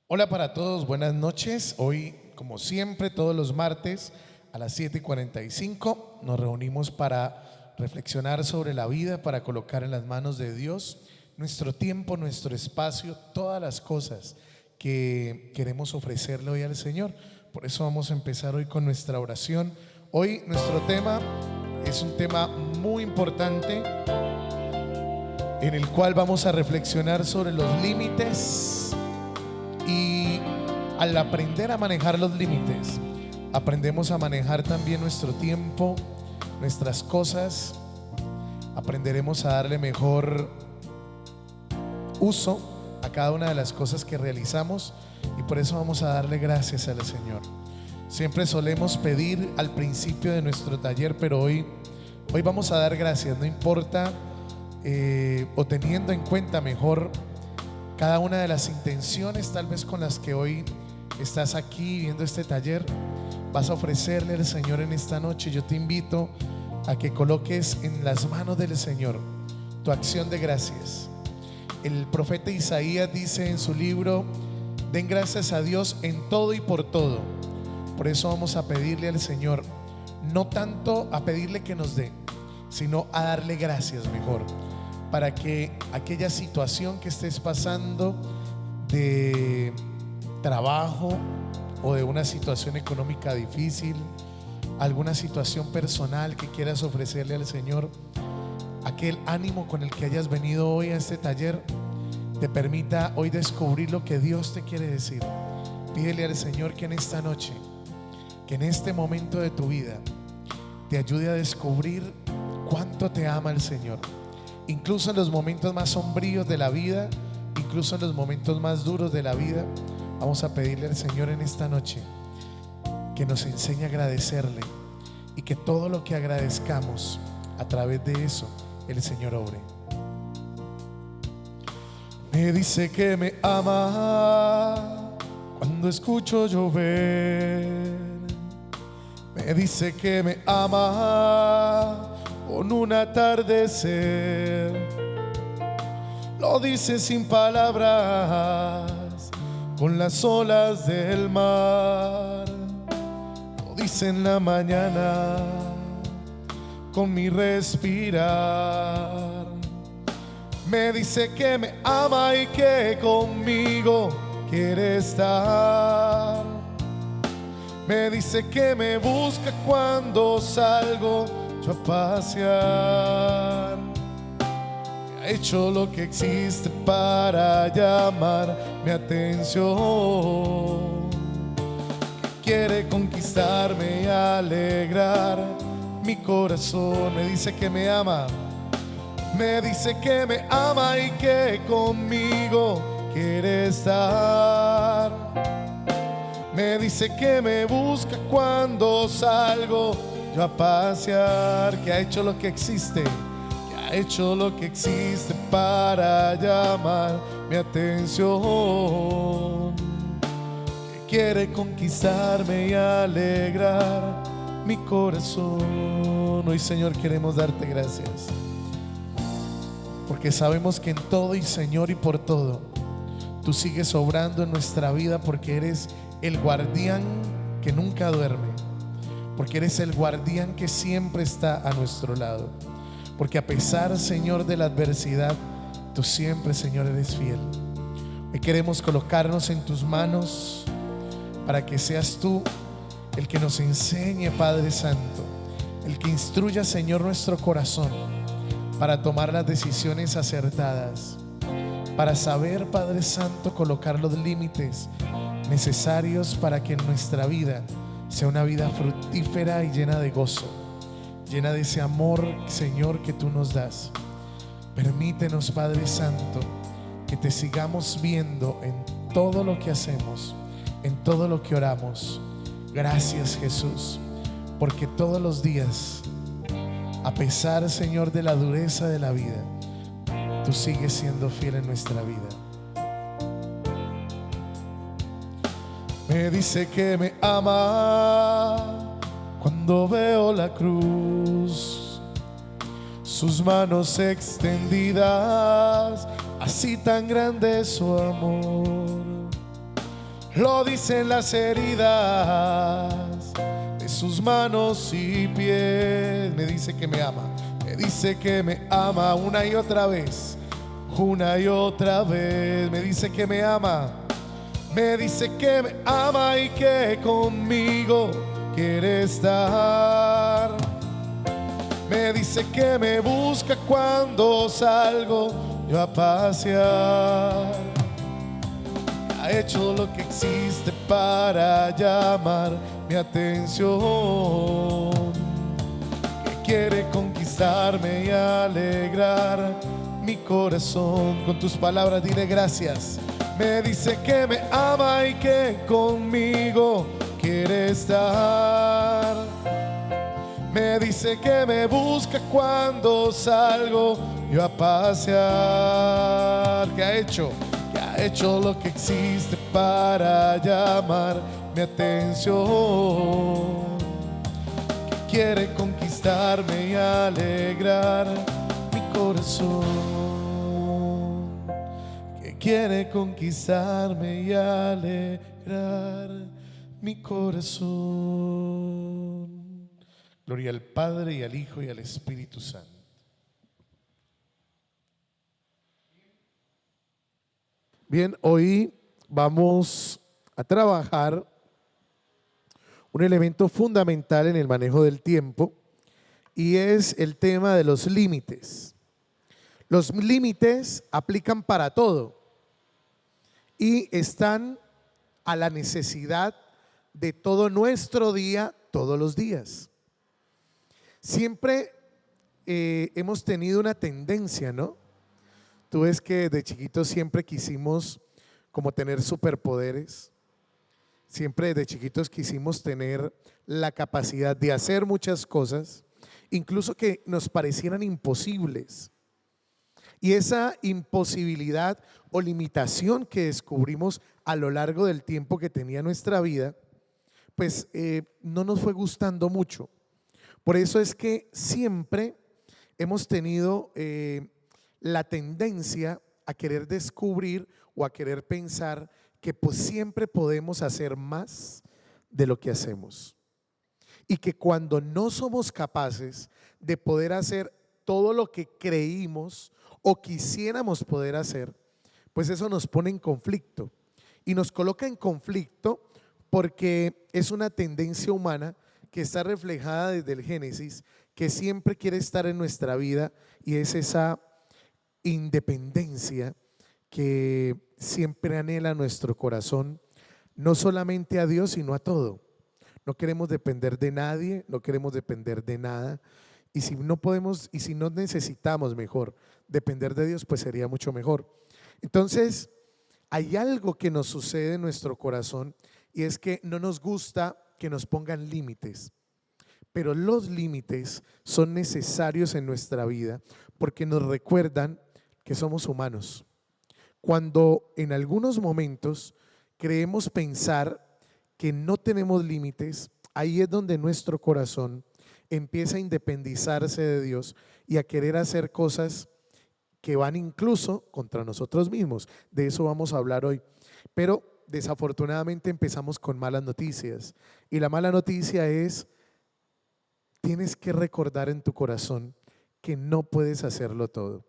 Hola para todos, buenas noches. Hoy, como siempre, todos los martes a las 7:45 nos reunimos para reflexionar sobre la vida, para colocar en las manos de Dios nuestro tiempo, nuestro espacio, todas las cosas que queremos ofrecerle hoy al Señor. Por eso vamos a empezar hoy con nuestra oración. Hoy nuestro tema es un tema muy importante en el cual vamos a reflexionar sobre los límites. Y al aprender a manejar los límites, aprendemos a manejar también nuestro tiempo, nuestras cosas. Aprenderemos a darle mejor uso a cada una de las cosas que realizamos, y por eso vamos a darle gracias al Señor. Siempre solemos pedir al principio de nuestro taller, pero hoy vamos a dar gracias, no importa, o teniendo en cuenta mejor cada una de las intenciones tal vez con las que hoy estás aquí viendo este taller. Vas a ofrecerle al Señor en esta noche. Yo te invito a que coloques en las manos del Señor tu acción de gracias. El profeta Isaías dice en su libro: den gracias a Dios en todo y por todo. Por eso vamos a pedirle al Señor, no tanto a pedirle que nos dé, sino a darle gracias mejor, para que aquella situación que estés pasando de trabajo o de una situación económica difícil, alguna situación personal que quieras ofrecerle al Señor, aquel ánimo con el que hayas venido hoy a este taller te permita hoy descubrir lo que Dios te quiere decir. Pídele al Señor que en esta noche, que en este momento de tu vida, te ayude a descubrir cuánto te ama el Señor. Incluso en los momentos más sombríos de la vida, incluso en los momentos más duros de la vida, vamos a pedirle al Señor en esta noche que nos enseñe a agradecerle, y que todo lo que agradezcamos, a través de eso el Señor obre. Me dice que me ama cuando escucho llover. Me dice que me ama con un atardecer. Lo dice sin palabras, con las olas del mar. Lo dice en la mañana, con mi respirar. Me dice que me ama y que conmigo quiere estar. Me dice que me busca cuando salgo yo a pasear. Ha hecho lo que existe para llamar mi atención. Quiere conquistarme y alegrar mi corazón. Me dice que me ama. Me dice que me ama y que conmigo quiere estar. Me dice que me busca cuando salgo yo a pasear. Que ha hecho lo que existe, que ha hecho lo que existe para llamar mi atención. Que quiere conquistarme y alegrar mi corazón. Hoy, Señor, queremos darte gracias, porque sabemos que en todo, y Señor, y por todo, tú sigues obrando en nuestra vida, porque eres el guardián que nunca duerme, porque eres el guardián que siempre está a nuestro lado, porque a pesar, Señor, de la adversidad, tú siempre, Señor, eres fiel. Hoy queremos colocarnos en tus manos para que seas tú el que nos enseñe, Padre Santo, el que instruya, Señor, nuestro corazón para tomar las decisiones acertadas, para saber, Padre Santo, colocar los límites necesarios para que nuestra vida sea una vida fructífera y llena de gozo, llena de ese amor, Señor, que tú nos das. Permítenos, Padre Santo, que te sigamos viendo en todo lo que hacemos, en todo lo que oramos. Gracias, Jesús, porque todos los días, a pesar, Señor, de la dureza de la vida, tú sigues siendo fiel en nuestra vida. Me dice que me ama cuando veo la cruz, sus manos extendidas, así tan grande es su amor. lo dicen las heridas de sus manos y pies. Me dice que me ama, me dice que me ama una y otra vez, una y otra vez. Me dice que me ama, me dice que me ama y que conmigo quiere estar. Me dice que me busca cuando salgo yo a pasear. Ha hecho lo que existe para llamar mi atención, que quiere conquistarme y alegrar mi corazón. Con tus palabras dile gracias. Me dice que me ama y que conmigo quiere estar. Me dice que me busca cuando salgo yo a pasear. ¿Qué ha hecho? Que ha hecho lo que existe para llamar mi atención, que quiere conquistarme y alegrar mi corazón, que quiere conquistarme y alegrar mi corazón. Gloria al Padre y al Hijo y al Espíritu Santo. Bien, hoy vamos a trabajar un elemento fundamental en el manejo del tiempo y es el tema de los límites. Los límites aplican para todo y están a la necesidad de todo nuestro día, todos los días. Siempre hemos tenido una tendencia, ¿no? Tú ves que de chiquitos siempre quisimos como tener superpoderes. Siempre de chiquitos quisimos tener la capacidad de hacer muchas cosas, incluso que nos parecieran imposibles. Y esa imposibilidad o limitación que descubrimos a lo largo del tiempo que tenía nuestra vida, pues no nos fue gustando mucho. Por eso es que siempre hemos tenido la tendencia a querer descubrir o a querer pensar que pues siempre podemos hacer más de lo que hacemos. Y que cuando no somos capaces de poder hacer todo lo que creímos o quisiéramos poder hacer, pues eso nos pone en conflicto. Y nos coloca en conflicto porque es una tendencia humana que está reflejada desde el Génesis, que siempre quiere estar en nuestra vida, y es esa independencia que siempre anhela nuestro corazón, no solamente a Dios, sino a todo. No queremos depender de nadie, no queremos depender de nada, y si no podemos y si no necesitamos mejor depender de Dios, pues sería mucho mejor. Entonces, hay algo que nos sucede en nuestro corazón y es que no nos gusta que nos pongan límites, pero los límites son necesarios en nuestra vida porque nos recuerdan que somos humanos. Cuando en algunos momentos creemos pensar que no tenemos límites, ahí es donde nuestro corazón empieza a independizarse de Dios y a querer hacer cosas que van incluso contra nosotros mismos. De eso vamos a hablar hoy. Pero desafortunadamente empezamos con malas noticias, y la mala noticia es: tienes que recordar en tu corazón que no puedes hacerlo todo.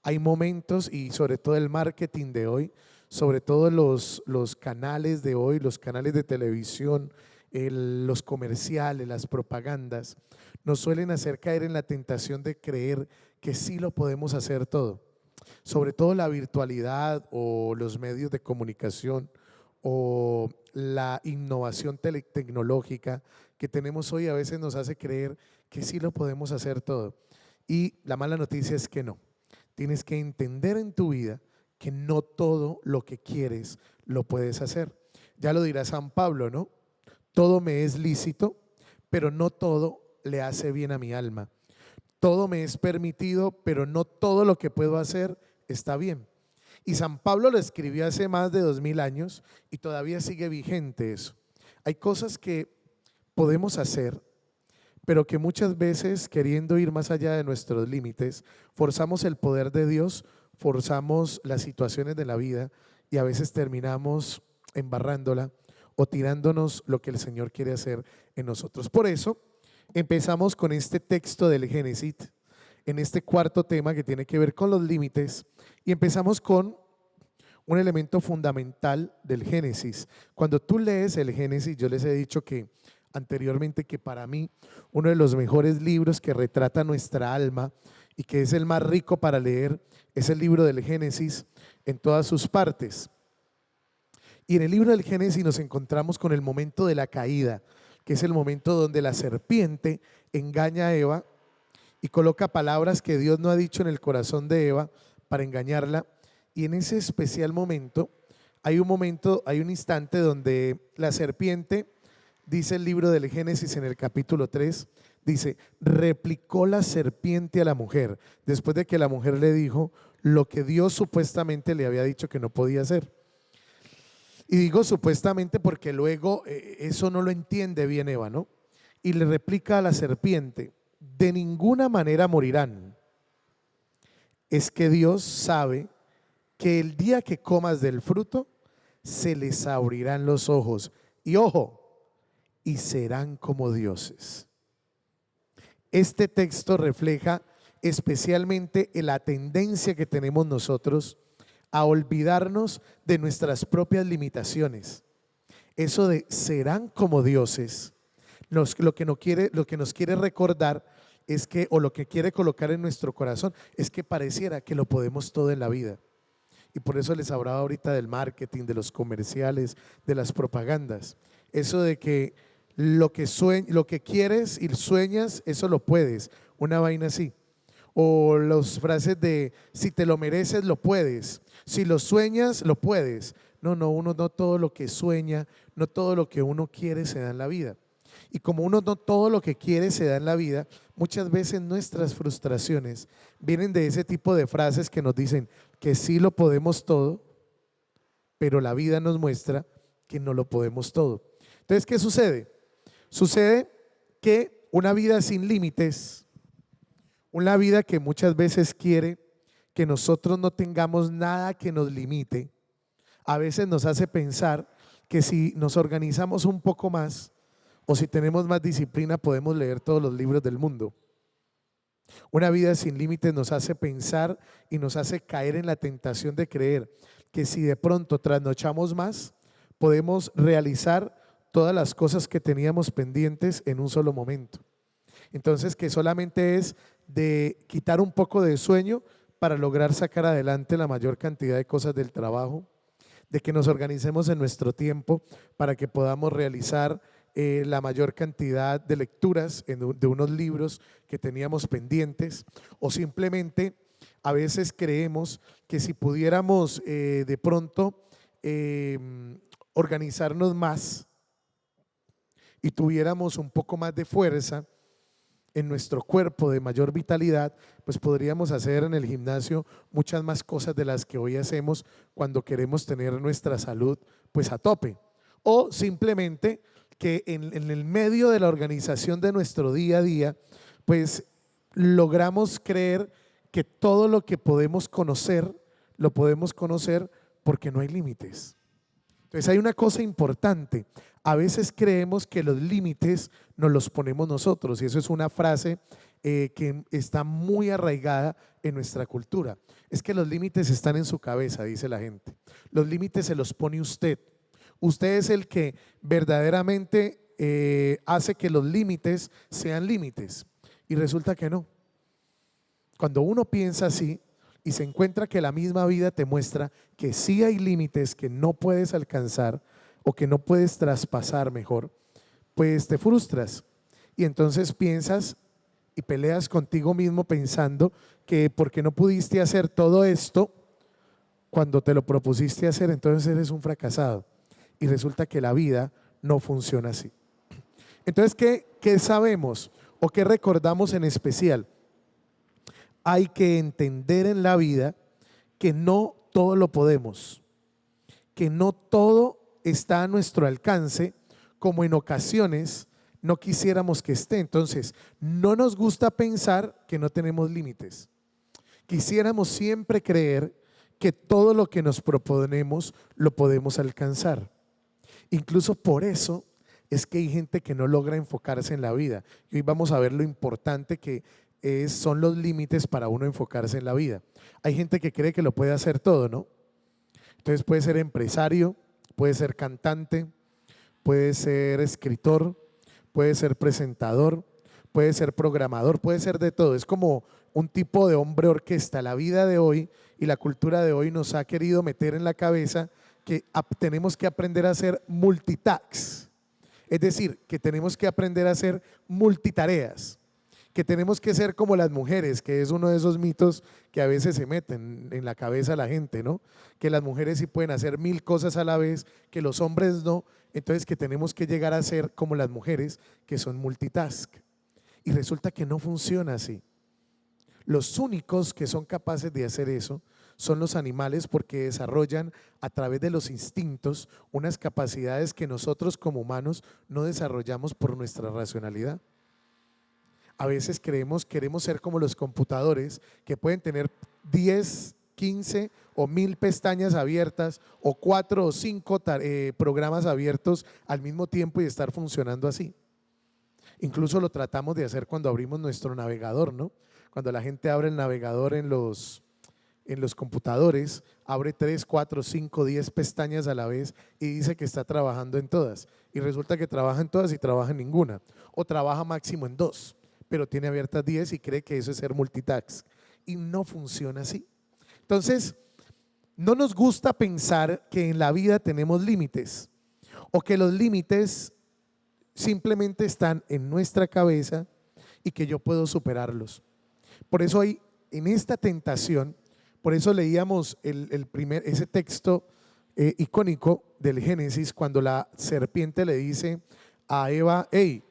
Hay momentos, y sobre todo el marketing de hoy, sobre todo los canales de hoy, los canales de televisión, los comerciales, las propagandas, nos suelen hacer caer en la tentación de creer que sí lo podemos hacer todo. Sobre todo la virtualidad o los medios de comunicación o la innovación tecnológica que tenemos hoy a veces nos hace creer que sí lo podemos hacer todo. Y la mala noticia es que no. Tienes que entender en tu vida que no todo lo que quieres lo puedes hacer. Ya lo dirá San Pablo, ¿no? Todo me es lícito, pero no todo le hace bien a mi alma. Todo me es permitido, pero no todo lo que puedo hacer está bien. Y San Pablo lo escribió hace más de 2000 años y todavía sigue vigente eso. Hay cosas que podemos hacer, pero que muchas veces, queriendo ir más allá de nuestros límites, forzamos el poder de Dios, forzamos las situaciones de la vida y a veces terminamos embarrándola o tirándonos lo que el Señor quiere hacer en nosotros. Por eso empezamos con este texto del Génesis, en este cuarto tema que tiene que ver con los límites, y empezamos con un elemento fundamental del Génesis. Cuando tú lees el Génesis, yo les he dicho que anteriormente que para mí uno de los mejores libros que retrata nuestra alma y que es el más rico para leer es el libro del Génesis en todas sus partes. Y en el libro del Génesis nos encontramos con el momento de la caída, que es el momento donde la serpiente engaña a Eva y coloca palabras que Dios no ha dicho en el corazón de Eva para engañarla. Y en ese especial momento, hay un instante donde la serpiente, dice el libro del Génesis en el capítulo 3, dice, replicó la serpiente a la mujer, después de que la mujer le dijo lo que Dios supuestamente le había dicho que no podía hacer. Y digo supuestamente porque luego eso no lo entiende bien Eva, ¿no? Y le replica a la serpiente, de ninguna manera morirán. Es que Dios sabe que el día que comas del fruto, se les abrirán los ojos. Y ojo, y serán como dioses. Este texto refleja especialmente la tendencia que tenemos nosotros a olvidarnos de nuestras propias limitaciones. Eso de serán como dioses, lo que nos quiere recordar es que, o lo que quiere colocar en nuestro corazón, es que pareciera que lo podemos todo en la vida. Y por eso les hablaba ahorita del marketing, de los comerciales, de las propagandas. Eso de que lo que quieres y sueñas, eso lo puedes. Una vaina así. O las frases de si te lo mereces, lo puedes. Si lo sueñas, lo puedes. No, uno no todo lo que sueña, no todo lo que uno quiere se da en la vida. Y como uno no todo lo que quiere se da en la vida, muchas veces nuestras frustraciones vienen de ese tipo de frases que nos dicen que sí lo podemos todo, pero la vida nos muestra que no lo podemos todo. Entonces, ¿qué sucede? Sucede que una vida sin límites, una vida que muchas veces quiere que nosotros no tengamos nada que nos limite, a veces nos hace pensar que si nos organizamos un poco más o si tenemos más disciplina podemos leer todos los libros del mundo. Una vida sin límites nos hace pensar y nos hace caer en la tentación de creer que si de pronto trasnochamos más, podemos realizar todas las cosas que teníamos pendientes en un solo momento. Entonces, que solamente es de quitar un poco de sueño para lograr sacar adelante la mayor cantidad de cosas del trabajo, de que nos organicemos en nuestro tiempo para que podamos realizar la mayor cantidad de lecturas de unos libros que teníamos pendientes, o simplemente a veces creemos que si pudiéramos de pronto organizarnos más y tuviéramos un poco más de fuerza en nuestro cuerpo, de mayor vitalidad, pues podríamos hacer en el gimnasio muchas más cosas de las que hoy hacemos cuando queremos tener nuestra salud pues a tope. O simplemente que en el medio de la organización de nuestro día a día, pues logramos creer que todo lo que podemos conocer, lo podemos conocer porque no hay límites. Entonces hay una cosa importante, a veces creemos que los límites nos los ponemos nosotros, y eso es una frase que está muy arraigada en nuestra cultura. Es que los límites están en su cabeza, dice la gente. Los límites se los pone usted. Usted es el que verdaderamente hace que los límites sean límites, y resulta que no. Cuando uno piensa así y se encuentra que la misma vida te muestra que sí hay límites que no puedes alcanzar o que no puedes traspasar mejor, pues te frustras y entonces piensas y peleas contigo mismo pensando que porque no pudiste hacer todo esto cuando te lo propusiste hacer, entonces eres un fracasado. Y resulta que la vida no funciona así. Entonces, ¿qué sabemos o qué recordamos en especial? Hay que entender en la vida que no todo lo podemos, que no todo está a nuestro alcance, como en ocasiones no quisiéramos que esté. Entonces, no nos gusta pensar que no tenemos límites. Quisiéramos siempre creer que todo lo que nos proponemos lo podemos alcanzar. Incluso por eso es que hay gente que no logra enfocarse en la vida. Y hoy vamos a ver lo importante que son los límites para uno enfocarse en la vida. Hay gente que cree que lo puede hacer todo, ¿no? Entonces puede ser empresario, puede ser cantante, puede ser escritor, puede ser presentador, puede ser programador, puede ser de todo. Es como un tipo de hombre orquesta. La vida de hoy y la cultura de hoy nos ha querido meter en la cabeza que tenemos que aprender a hacer multitask. Es decir, que tenemos que aprender a hacer multitareas, que tenemos que ser como las mujeres, que es uno de esos mitos que a veces se meten en la cabeza a la gente, ¿no? Que las mujeres sí pueden hacer 1000 cosas a la vez, que los hombres no. Entonces que tenemos que llegar a ser como las mujeres, que son multitask. Y resulta que no funciona así. Los únicos que son capaces de hacer eso son los animales, porque desarrollan a través de los instintos unas capacidades que nosotros como humanos no desarrollamos por nuestra racionalidad. A veces queremos ser como los computadores, que pueden tener 10, 15 o 1000 pestañas abiertas, o 4 o 5 programas abiertos al mismo tiempo y estar funcionando así. Incluso lo tratamos de hacer cuando abrimos nuestro navegador, ¿no? Cuando la gente abre el navegador en los computadores, abre 3, 4, 5, 10 pestañas a la vez y dice que está trabajando en todas. Y resulta que trabaja en todas y trabaja en ninguna. O trabaja máximo en 2, pero tiene abiertas 10 y cree que eso es ser multitask. Y no funciona así. Entonces, no nos gusta pensar que en la vida tenemos límites, o que los límites simplemente están en nuestra cabeza y que yo puedo superarlos. Por eso hay en esta tentación, por eso leíamos ese texto icónico del Génesis, cuando la serpiente le dice a Eva: hey,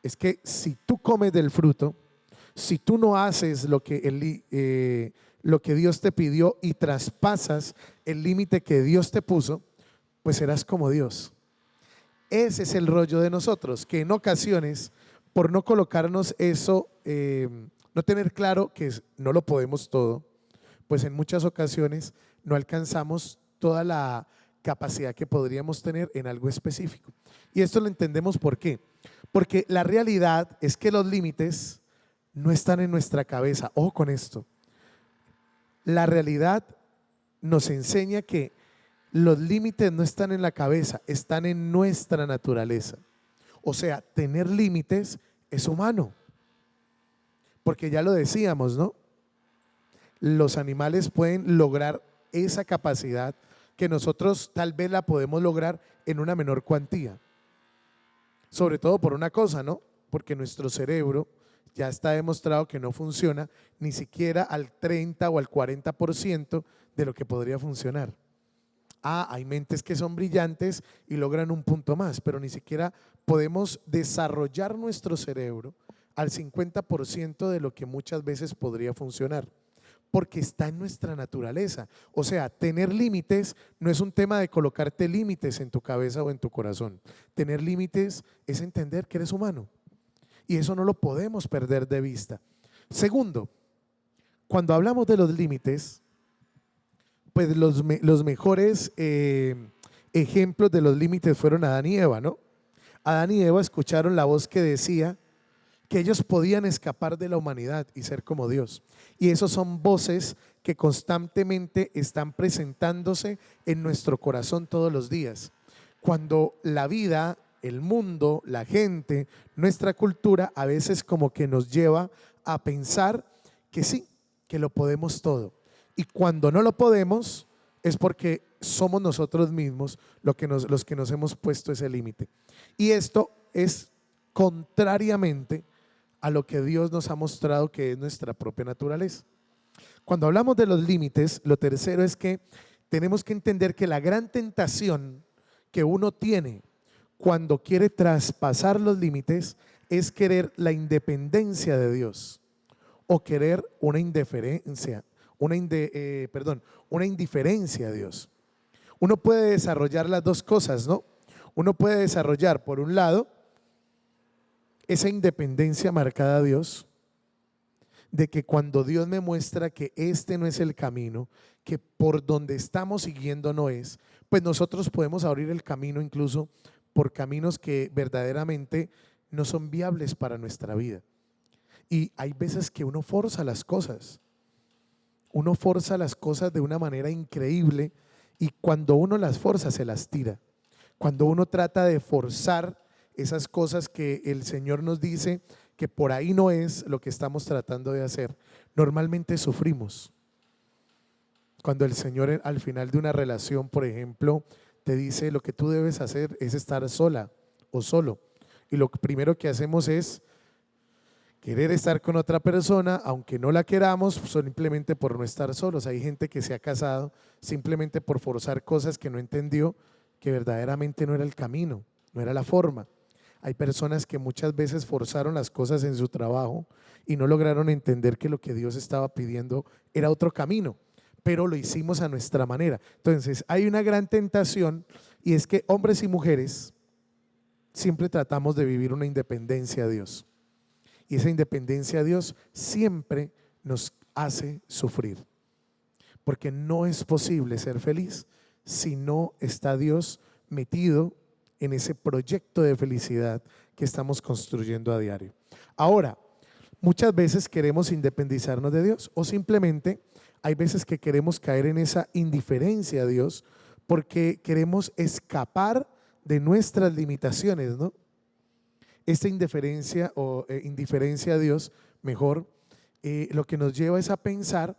es que si tú comes del fruto, si tú no haces lo que Dios te pidió y traspasas el límite que Dios te puso, pues serás como Dios. Ese es el rollo de nosotros, que en ocasiones, por no colocarnos eso, no tener claro que no lo podemos todo, pues en muchas ocasiones no alcanzamos toda la capacidad que podríamos tener en algo específico. Y esto lo entendemos ¿por qué? Porque la realidad es que los límites no están en nuestra cabeza. Ojo con esto. La realidad nos enseña que los límites no están en la cabeza, están en nuestra naturaleza. O sea, tener límites es humano. Porque ya lo decíamos, ¿no? Los animales pueden lograr esa capacidad que nosotros tal vez la podemos lograr en una menor cuantía. Sobre todo por una cosa, ¿no? Porque nuestro cerebro ya está demostrado que no funciona ni siquiera al 30 o al 40% de lo que podría funcionar. Hay mentes que son brillantes y logran un punto más, pero ni siquiera podemos desarrollar nuestro cerebro al 50% de lo que muchas veces podría funcionar, porque está en nuestra naturaleza. O sea, tener límites no es un tema de colocarte límites en tu cabeza o en tu corazón. Tener límites es entender que eres humano, y eso no lo podemos perder de vista. Segundo, cuando hablamos de los límites, pues los mejores ejemplos de los límites fueron Adán y Eva, ¿no? Adán y Eva escucharon la voz que decía que ellos podían escapar de la humanidad y ser como Dios. Y esos son voces que constantemente están presentándose en nuestro corazón todos los días. Cuando la vida, el mundo, la gente, nuestra cultura a veces como que nos lleva a pensar que sí, que lo podemos todo. Y cuando no lo podemos es porque somos nosotros mismos los que nos hemos puesto ese límite. Y esto es contrariamente a lo que Dios nos ha mostrado que es nuestra propia naturaleza. Cuando hablamos de los límites, lo tercero es que tenemos que entender que la gran tentación que uno tiene cuando quiere traspasar los límites es querer la independencia de Dios, o querer una indiferencia a Dios. Uno puede desarrollar las dos cosas, ¿no? Uno puede desarrollar, por un lado, esa independencia marcada a Dios, de que cuando Dios me muestra que este no es el camino, que por donde estamos siguiendo no es, pues nosotros podemos abrir el camino incluso por caminos que verdaderamente no son viables para nuestra vida. Y hay veces que uno forza las cosas. Uno forza las cosas de una manera increíble y cuando uno las forza se las tira. Cuando uno trata de forzar esas cosas que el Señor nos dice que por ahí no es lo que estamos tratando de hacer, normalmente sufrimos. Cuando el Señor al final de una relación, por ejemplo, te dice lo que tú debes hacer es estar sola o solo. Y lo primero que hacemos es querer estar con otra persona, aunque no la queramos, simplemente por no estar solos. Hay gente que se ha casado simplemente por forzar cosas que no entendió, que verdaderamente no era el camino, no era la forma. Hay personas que muchas veces forzaron las cosas en su trabajo y no lograron entender que lo que Dios estaba pidiendo era otro camino, pero lo hicimos a nuestra manera. Entonces hay una gran tentación y es que hombres y mujeres siempre tratamos de vivir una independencia a Dios. Y esa independencia a Dios siempre nos hace sufrir, porque no es posible ser feliz si no está Dios metido en ese proyecto de felicidad que estamos construyendo a diario. Ahora, muchas veces queremos independizarnos de Dios o simplemente hay veces que queremos caer en esa indiferencia a Dios porque queremos escapar de nuestras limitaciones, ¿no? Esta indiferencia o indiferencia a Dios, mejor, lo que nos lleva es a pensar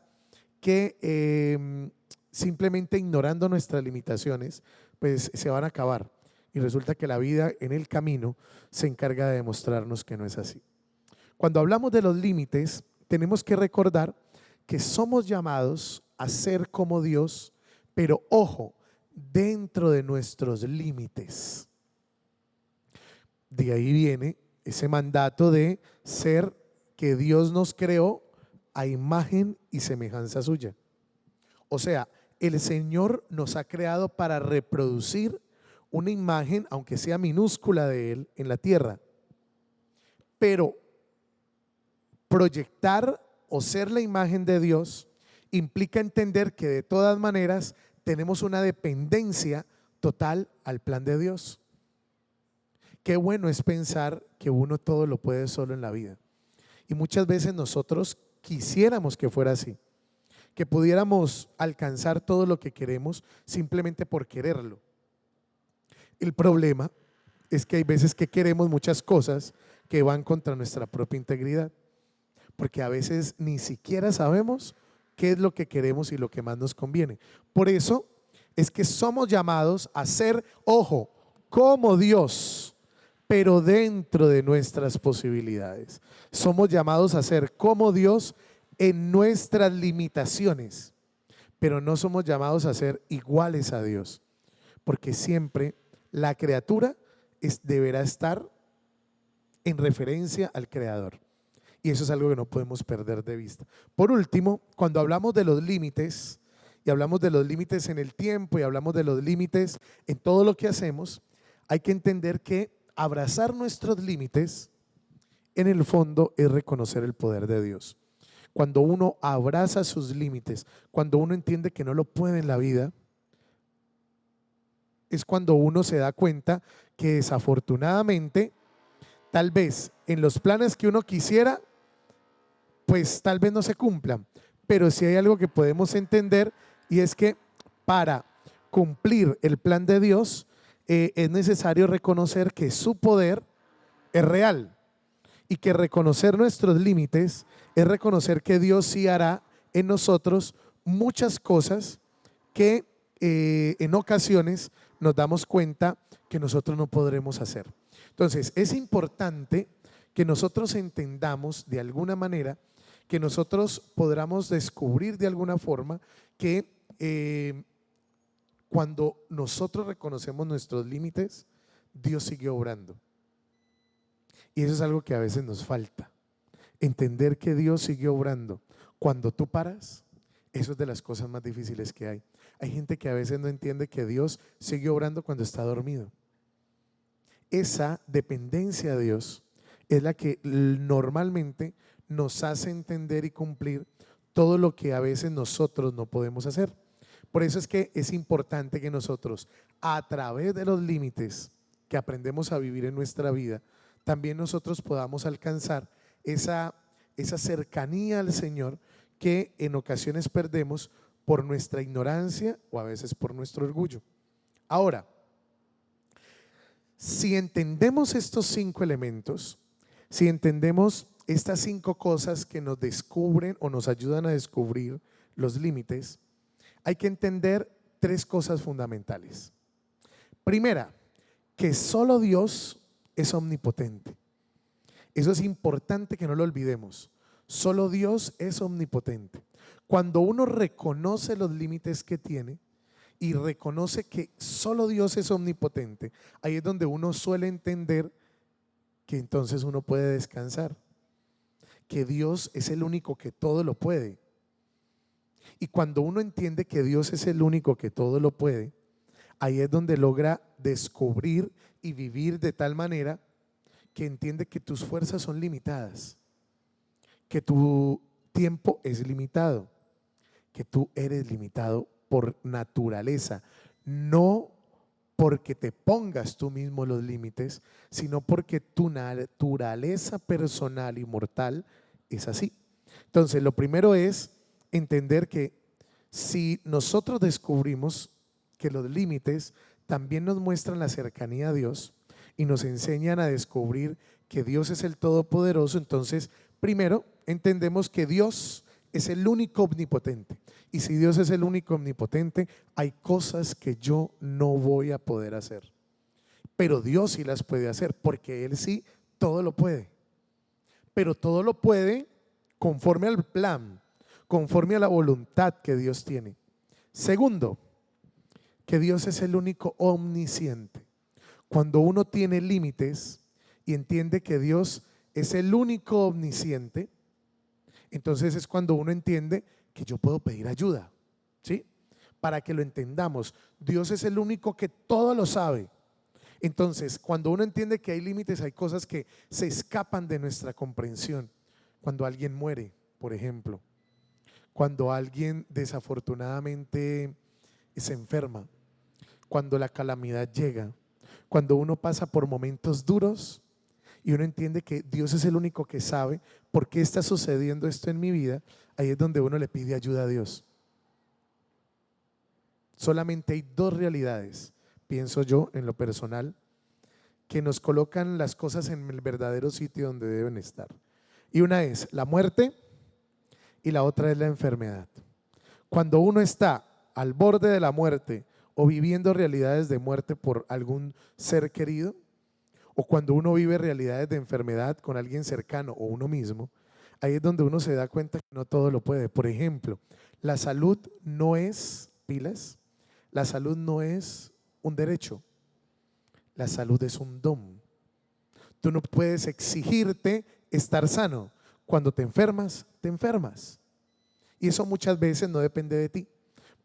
que simplemente ignorando nuestras limitaciones, pues se van a acabar. Y resulta que la vida en el camino se encarga de demostrarnos que no es así. Cuando hablamos de los límites, tenemos que recordar que somos llamados a ser como Dios, pero ojo, dentro de nuestros límites. De ahí viene ese mandato de ser que Dios nos creó a imagen y semejanza suya. O sea, el Señor nos ha creado para reproducir una imagen, aunque sea minúscula, de Él en la tierra. Pero proyectar o ser la imagen de Dios implica entender que de todas maneras tenemos una dependencia total al plan de Dios. Qué bueno es pensar que uno todo lo puede solo en la vida. Y muchas veces nosotros quisiéramos que fuera así, que pudiéramos alcanzar todo lo que queremos simplemente por quererlo. El problema es que hay veces que queremos muchas cosas que van contra nuestra propia integridad, porque a veces ni siquiera sabemos qué es lo que queremos y lo que más nos conviene. Por eso es que somos llamados a ser, ojo, como Dios, pero dentro de nuestras posibilidades. Somos llamados a ser como Dios en nuestras limitaciones, pero no somos llamados a ser iguales a Dios, porque siempre la criatura deberá estar en referencia al Creador. Y eso es algo que no podemos perder de vista. Por último, cuando hablamos de los límites, y hablamos de los límites en el tiempo, y hablamos de los límites en todo lo que hacemos, hay que entender que abrazar nuestros límites, en el fondo, es reconocer el poder de Dios. Cuando uno abraza sus límites, cuando uno entiende que no lo puede en la vida, es cuando uno se da cuenta que desafortunadamente, tal vez en los planes que uno quisiera, pues tal vez no se cumplan. Pero sí hay algo que podemos entender y es que para cumplir el plan de Dios es necesario reconocer que su poder es real y que reconocer nuestros límites es reconocer que Dios sí hará en nosotros muchas cosas que en ocasiones nos damos cuenta que nosotros no podremos hacer. Entonces es importante que nosotros entendamos de alguna manera, que nosotros podamos descubrir de alguna forma que cuando nosotros reconocemos nuestros límites, Dios sigue obrando. Y eso es algo que a veces nos falta, entender que Dios sigue obrando. Cuando tú paras, eso es de las cosas más difíciles que hay. Hay gente que a veces no entiende que Dios sigue obrando cuando está dormido. Esa dependencia de Dios es la que normalmente nos hace entender y cumplir todo lo que a veces nosotros no podemos hacer. Por eso es que es importante que nosotros, a través de los límites que aprendemos a vivir en nuestra vida, también nosotros podamos alcanzar esa cercanía al Señor que en ocasiones perdemos por nuestra ignorancia o a veces por nuestro orgullo. Ahora, si entendemos estos 5 elementos, si entendemos estas 5 cosas que nos descubren o nos ayudan a descubrir los límites, hay que entender 3 cosas fundamentales. Primera, que solo Dios es omnipotente. Eso es importante que no lo olvidemos. Solo Dios es omnipotente. Cuando uno reconoce los límites que tiene y reconoce que solo Dios es omnipotente, ahí es donde uno suele entender que entonces uno puede descansar, que Dios es el único que todo lo puede. Y cuando uno entiende que Dios es el único que todo lo puede, ahí es donde logra descubrir y vivir de tal manera que entiende que tus fuerzas son limitadas, que tu tiempo es limitado, que tú eres limitado por naturaleza, no porque te pongas tú mismo los límites, sino porque tu naturaleza personal y mortal es así. Entonces, lo primero es entender que si nosotros descubrimos que los límites también nos muestran la cercanía a Dios y nos enseñan a descubrir que Dios es el Todopoderoso, entonces primero entendemos que Dios es el único omnipotente. Y si Dios es el único omnipotente, hay cosas que yo no voy a poder hacer. Pero Dios sí las puede hacer, porque Él sí todo lo puede. Pero todo lo puede conforme al plan, conforme a la voluntad que Dios tiene. Segundo, que Dios es el único omnisciente. Cuando uno tiene límites y entiende que Dios es el único omnisciente, entonces es cuando uno entiende que yo puedo pedir ayuda, ¿sí? Para que lo entendamos, Dios es el único que todo lo sabe. Entonces, cuando uno entiende que hay límites, hay cosas que se escapan de nuestra comprensión. Cuando alguien muere, por ejemplo, cuando alguien desafortunadamente se enferma, cuando la calamidad llega, cuando uno pasa por momentos duros y uno entiende que Dios es el único que sabe por qué está sucediendo esto en mi vida, ahí es donde uno le pide ayuda a Dios. Solamente hay 2 realidades, pienso yo en lo personal, que nos colocan las cosas en el verdadero sitio donde deben estar. Y una es la muerte y la otra es la enfermedad. Cuando uno está al borde de la muerte o viviendo realidades de muerte por algún ser querido, o cuando uno vive realidades de enfermedad con alguien cercano o uno mismo, ahí es donde uno se da cuenta que no todo lo puede. Por ejemplo, la salud no es pilas, la salud no es un derecho, la salud es un don. Tú no puedes exigirte estar sano. Cuando te enfermas, te enfermas. Y eso muchas veces no depende de ti.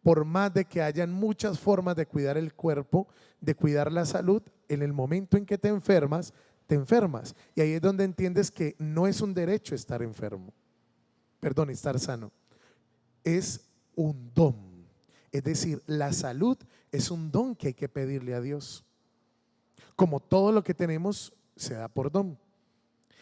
Por más de que hayan muchas formas de cuidar el cuerpo, de cuidar la salud, en el momento en que te enfermas, te enfermas. Y ahí es donde entiendes que no es un derecho estar enfermo, perdón, estar sano. Es un don. Es decir, la salud es un don que hay que pedirle a Dios. Como todo lo que tenemos se da por don.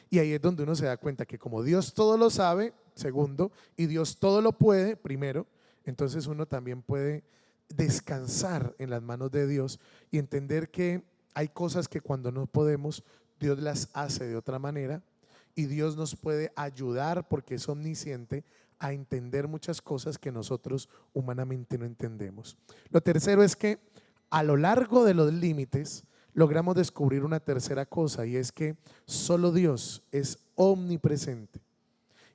Y ahí es donde uno se da cuenta que como Dios todo lo sabe, segundo, y Dios todo lo puede, primero, entonces uno también puede descansar en las manos de Dios y entender que hay cosas que cuando no podemos, Dios las hace de otra manera y Dios nos puede ayudar porque es omnisciente a entender muchas cosas que nosotros humanamente no entendemos. Lo tercero es que a lo largo de los límites logramos descubrir una tercera cosa y es que solo Dios es omnipresente.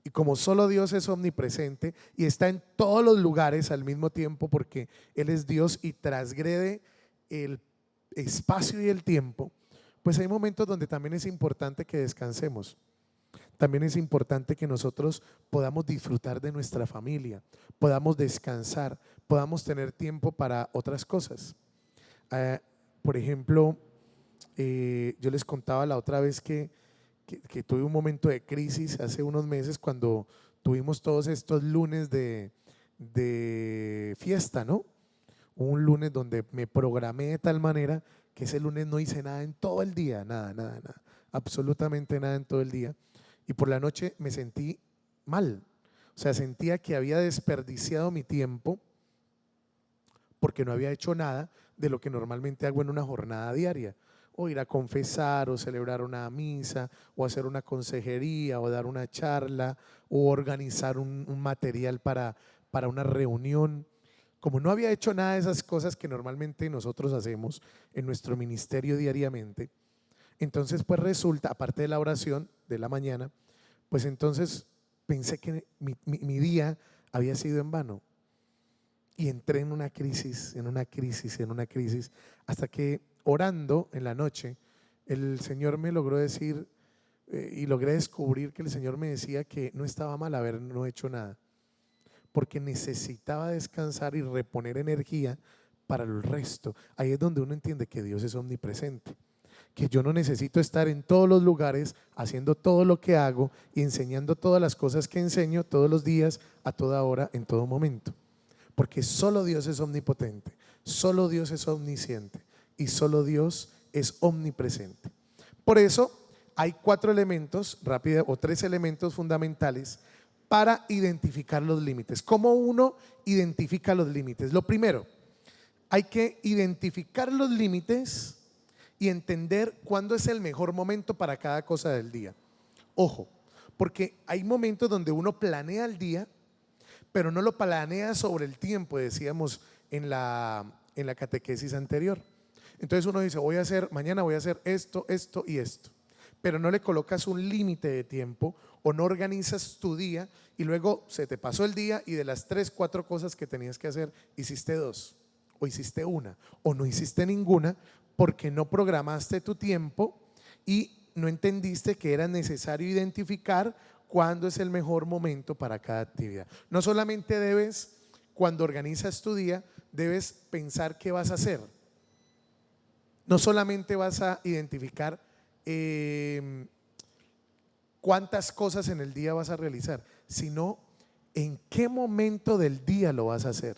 Y como solo Dios es omnipresente y está en todos los lugares al mismo tiempo porque Él es Dios y transgrede el espacio y el tiempo, pues hay momentos donde también es importante que descansemos. También es importante que nosotros podamos disfrutar de nuestra familia, podamos descansar, podamos tener tiempo para otras cosas. Por ejemplo, yo les contaba la otra vez que tuve un momento de crisis hace unos meses cuando tuvimos todos estos lunes de fiesta, ¿no? Hubo un lunes donde me programé de tal manera que ese lunes no hice nada en todo el día, nada, absolutamente nada en todo el día. Y por la noche me sentí mal, o sea, sentía que había desperdiciado mi tiempo porque no había hecho nada de lo que normalmente hago en una jornada diaria, o ir a confesar, o celebrar una misa, o hacer una consejería, o dar una charla, o organizar un material para una reunión. Como no había hecho nada de esas cosas que normalmente nosotros hacemos en nuestro ministerio diariamente, entonces pues resulta, aparte de la oración de la mañana, pues entonces pensé que mi día había sido en vano. Y entré en una crisis, hasta que orando en la noche, el Señor me logró decir y logré descubrir que el Señor me decía que no estaba mal haber no hecho nada, porque necesitaba descansar y reponer energía para el resto. Ahí es donde uno entiende que Dios es omnipresente, que yo no necesito estar en todos los lugares haciendo todo lo que hago y enseñando todas las cosas que enseño todos los días, a toda hora, en todo momento. Porque solo Dios es omnipotente, solo Dios es omnisciente y solo Dios es omnipresente. Por eso hay 4 elementos rápidos o 3 elementos fundamentales para identificar los límites. ¿Cómo uno identifica los límites? Lo primero, hay que identificar los límites y entender cuándo es el mejor momento para cada cosa del día. Ojo, porque hay momentos donde uno planea el día, pero no lo planea sobre el tiempo, decíamos en la catequesis anterior. Entonces uno dice, mañana voy a hacer esto, esto y esto, pero no le colocas un límite de tiempo o no organizas tu día y luego se te pasó el día y de las 3, 4 cosas que tenías que hacer, hiciste 2 o hiciste una o no hiciste ninguna porque no programaste tu tiempo y no entendiste que era necesario identificar cuándo es el mejor momento para cada actividad. No solamente debes, cuando organizas tu día, debes pensar qué vas a hacer. No solamente vas a identificar cuántas cosas en el día vas a realizar, sino en qué momento del día lo vas a hacer.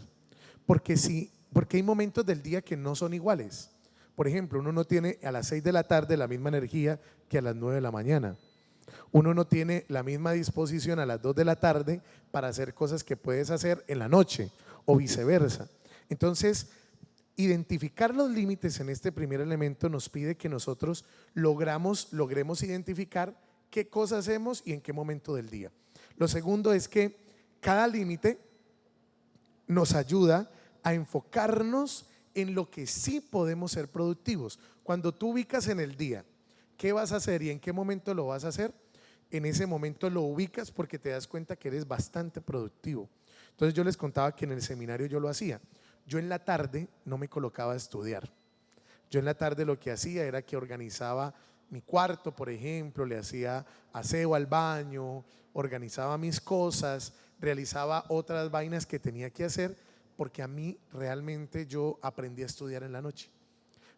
Porque hay momentos del día que no son iguales. Por ejemplo, uno no tiene a las 6 de la tarde la misma energía que a las 9 de la mañana. Uno no tiene la misma disposición a las 2 de la tarde para hacer cosas que puedes hacer en la noche o viceversa. Entonces, identificar los límites en este primer elemento nos pide que nosotros logremos identificar qué cosas hacemos y en qué momento del día. Lo segundo es que cada límite nos ayuda a enfocarnos en lo que sí podemos ser productivos. Cuando tú ubicas en el día qué vas a hacer y en qué momento lo vas a hacer, en ese momento lo ubicas porque te das cuenta que eres bastante productivo. Entonces yo les contaba que en el seminario yo lo hacía. Yo en la tarde no me colocaba a estudiar. Yo en la tarde lo que hacía era que organizaba mi cuarto, por ejemplo, le hacía aseo al baño, organizaba mis cosas, realizaba otras vainas que tenía que hacer, porque a mí realmente yo aprendí a estudiar en la noche.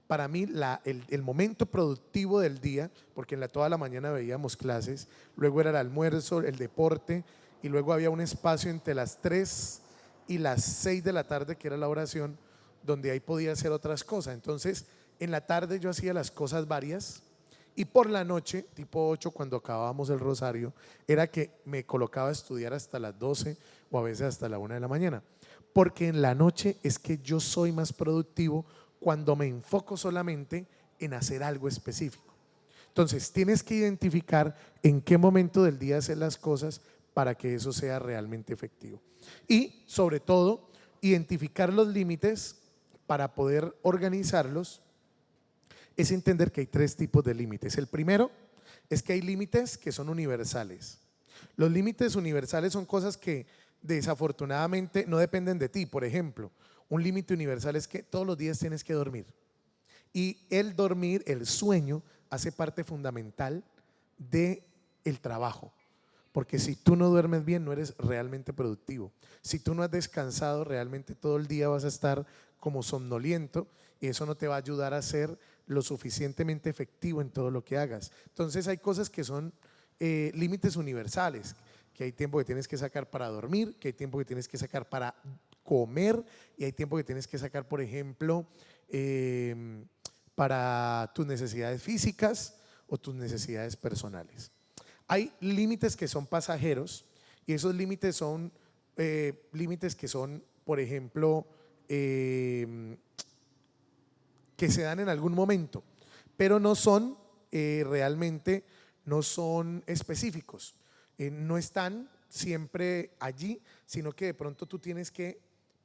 Para mí el momento productivo del día, porque toda la mañana veíamos clases, luego era el almuerzo, el deporte y luego había un espacio entre las 3 y las 6 de la tarde que era la oración, donde ahí podía hacer otras cosas. Entonces en la tarde yo hacía las cosas varias y por la noche, tipo 8, cuando acabábamos el rosario, era que me colocaba a estudiar hasta las 12 o a veces hasta la 1 de la mañana, porque en la noche es que yo soy más productivo cuando me enfoco solamente en hacer algo específico. Entonces tienes que identificar en qué momento del día hacer las cosas para que eso sea realmente efectivo. Y sobre todo, identificar los límites para poder organizarlos es entender que hay 3 tipos de límites. El primero es que hay límites que son universales. Los límites universales son cosas que desafortunadamente no dependen de ti. Por ejemplo, un límite universal es que todos los días tienes que dormir. Y el dormir, el sueño, hace parte fundamental del trabajo. Porque si tú no duermes bien, no eres realmente productivo. Si tú no has descansado, realmente todo el día vas a estar como somnoliento y eso no te va a ayudar a ser lo suficientemente efectivo en todo lo que hagas. Entonces hay cosas que son límites universales, que hay tiempo que tienes que sacar para dormir, que hay tiempo que tienes que sacar para comer y hay tiempo que tienes que sacar, por ejemplo, para tus necesidades físicas o tus necesidades personales. Hay límites que son pasajeros y esos límites son límites que son, por ejemplo, que se dan en algún momento, pero no son realmente, no son específicos, no están siempre allí, sino que de pronto tú tienes que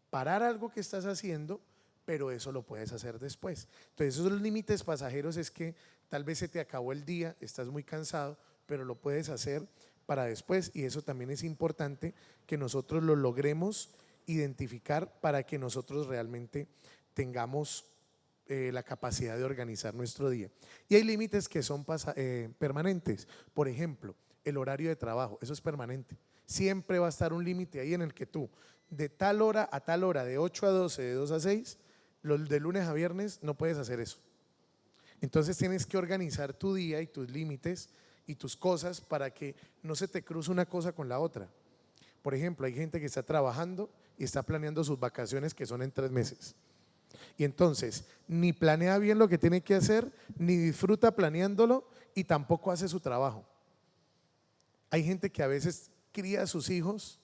parar algo que estás haciendo, pero eso lo puedes hacer después. Entonces esos límites pasajeros es que tal vez se te acabó el día, estás muy cansado, pero lo puedes hacer para después, y eso también es importante que nosotros lo logremos identificar para que nosotros realmente tengamos la capacidad de organizar nuestro día. Y hay límites que son permanentes. Por ejemplo, el horario de trabajo, eso es permanente. Siempre va a estar un límite ahí en el que tú, de tal hora a tal hora, de 8 a 12, de 2 a 6, de lunes a viernes, no puedes hacer eso. Entonces tienes que organizar tu día y tus límites y tus cosas para que no se te cruce una cosa con la otra. Por ejemplo, hay gente que está trabajando y está planeando sus vacaciones, que son en 3 meses. Y entonces ni planea bien lo que tiene que hacer, ni disfruta planeándolo, y tampoco hace su trabajo. Hay gente que a veces cría a sus hijos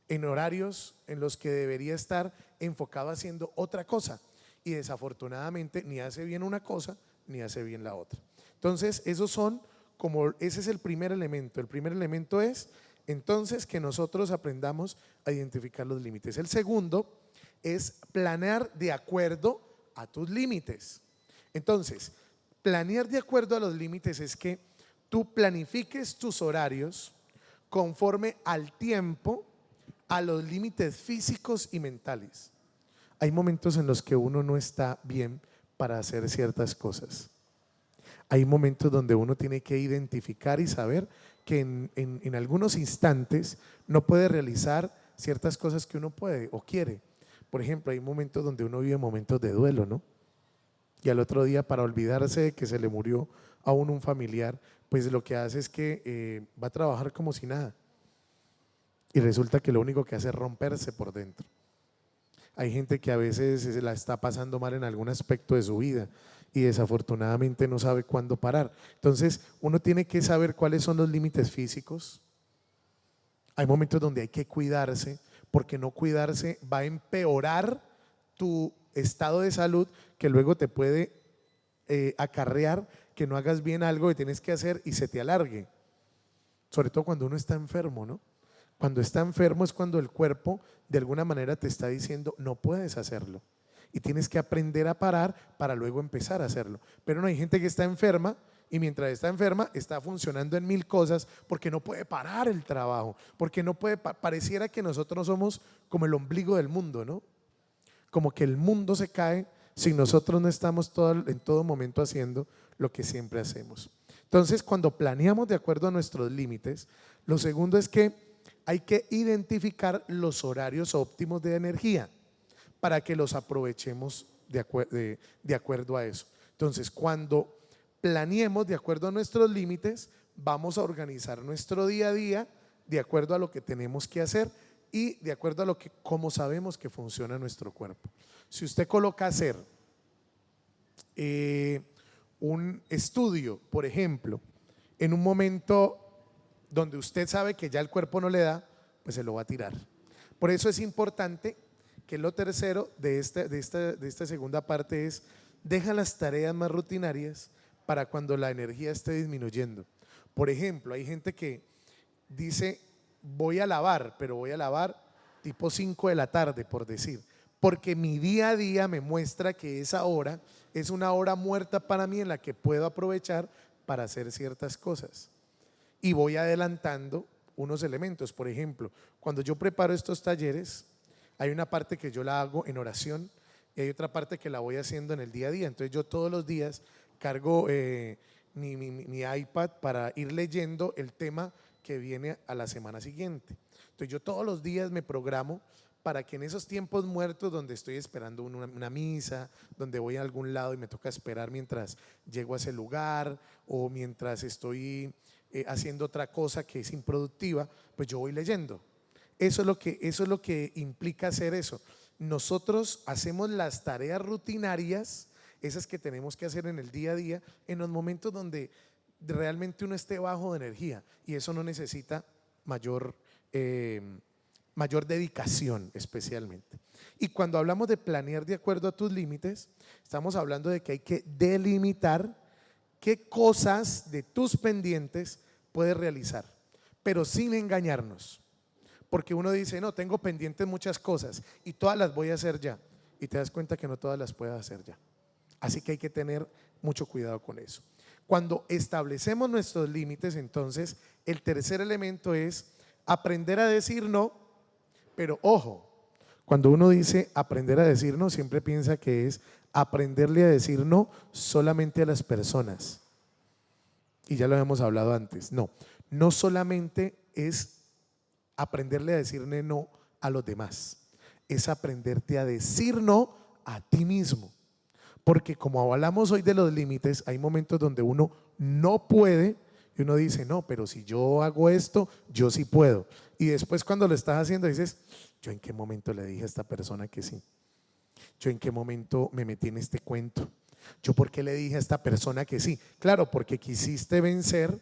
en horarios en los que debería estar enfocado haciendo otra cosa, y desafortunadamente ni hace bien una cosa ni hace bien la otra. Entonces esos son ese es el primer elemento. El primer elemento es entonces que nosotros aprendamos a identificar los límites. El segundo es planear de acuerdo a tus límites. Entonces, planear de acuerdo a los límites es que tú planifiques tus horarios conforme al tiempo, a los límites físicos y mentales. Hay momentos en los que uno no está bien para hacer ciertas cosas. Hay momentos donde uno tiene que identificar y saber que en algunos instantes no puede realizar ciertas cosas que uno puede o quiere. Por ejemplo, hay momentos donde uno vive momentos de duelo, ¿no? Y al otro día, para olvidarse de que se le murió a uno un familiar, pues lo que hace es que va a trabajar como si nada. Y resulta que lo único que hace es romperse por dentro. Hay gente que a veces se la está pasando mal en algún aspecto de su vida y desafortunadamente no sabe cuándo parar. Entonces uno tiene que saber cuáles son los límites físicos. Hay momentos donde hay que cuidarse, porque no cuidarse va a empeorar tu estado de salud, que luego te puede acarrear que no hagas bien algo que tienes que hacer y se te alargue. Sobre todo cuando uno está enfermo, ¿no? Cuando está enfermo es cuando el cuerpo de alguna manera te está diciendo no puedes hacerlo, y tienes que aprender a parar para luego empezar a hacerlo. Pero no, hay gente que está enferma y mientras está enferma está funcionando en 1000 cosas porque no puede parar el trabajo, porque no puede, pareciera que nosotros somos como el ombligo del mundo, ¿no? Como que el mundo se cae si nosotros no estamos en todo momento haciendo lo que siempre hacemos. Entonces, cuando planeamos de acuerdo a nuestros límites, lo segundo es que hay que identificar los horarios óptimos de energía para que los aprovechemos de acuerdo a eso. Entonces, cuando planeemos de acuerdo a nuestros límites, vamos a organizar nuestro día a día de acuerdo a lo que tenemos que hacer y de acuerdo a lo que, cómo sabemos que funciona nuestro cuerpo. Si usted coloca a hacer un estudio, por ejemplo, en un momento donde usted sabe que ya el cuerpo no le da, pues se lo va a tirar. Por eso es importante que lo tercero de esta segunda parte es: deja las tareas más rutinarias para cuando la energía esté disminuyendo. Por ejemplo, hay gente que dice voy a lavar, pero voy a lavar tipo 5 de la tarde, por decir, porque mi día a día me muestra que esa hora es una hora muerta para mí en la que puedo aprovechar para hacer ciertas cosas. Y voy adelantando unos elementos. Por ejemplo, cuando yo preparo estos talleres, hay una parte que yo la hago en oración y hay otra parte que la voy haciendo en el día a día. Entonces yo todos los días cargo mi iPad para ir leyendo el tema que viene a la semana siguiente. Entonces yo todos los días me programo para que en esos tiempos muertos donde estoy esperando una misa, donde voy a algún lado y me toca esperar mientras llego a ese lugar, o mientras estoy haciendo otra cosa que es improductiva, pues yo voy leyendo. Eso es lo que implica hacer eso. nosotros hacemos las tareas rutinarias, esas que tenemos que hacer en el día a día, en los momentos donde realmente uno esté bajo de energía, y eso no necesita mayor dedicación especialmente. Y cuando hablamos de planear de acuerdo a tus límites, estamos hablando de que hay que delimitar qué cosas de tus pendientes puedes realizar, pero sin engañarnos. Porque uno dice, no, tengo pendientes muchas cosas y todas las voy a hacer ya, y te das cuenta que no todas las puedes hacer ya. Así que hay que tener mucho cuidado con eso. Cuando establecemos nuestros límites, entonces el tercer elemento es aprender a decir no. Pero ojo, cuando uno dice aprender a decir no, siempre piensa que es aprenderle a decir no solamente a las personas. Y ya lo hemos hablado antes. No, no solamente es aprenderle a decirle no a los demás, es aprenderte a decir no a ti mismo. Porque como hablamos hoy de los límites, hay momentos donde uno no puede y uno dice, no, pero si yo hago esto, yo sí puedo. Y después cuando lo estás haciendo dices, ¿yo en qué momento le dije a esta persona que sí? ¿Yo en qué momento me metí en este cuento? ¿Yo por qué le dije a esta persona que sí? Claro, porque quisiste vencer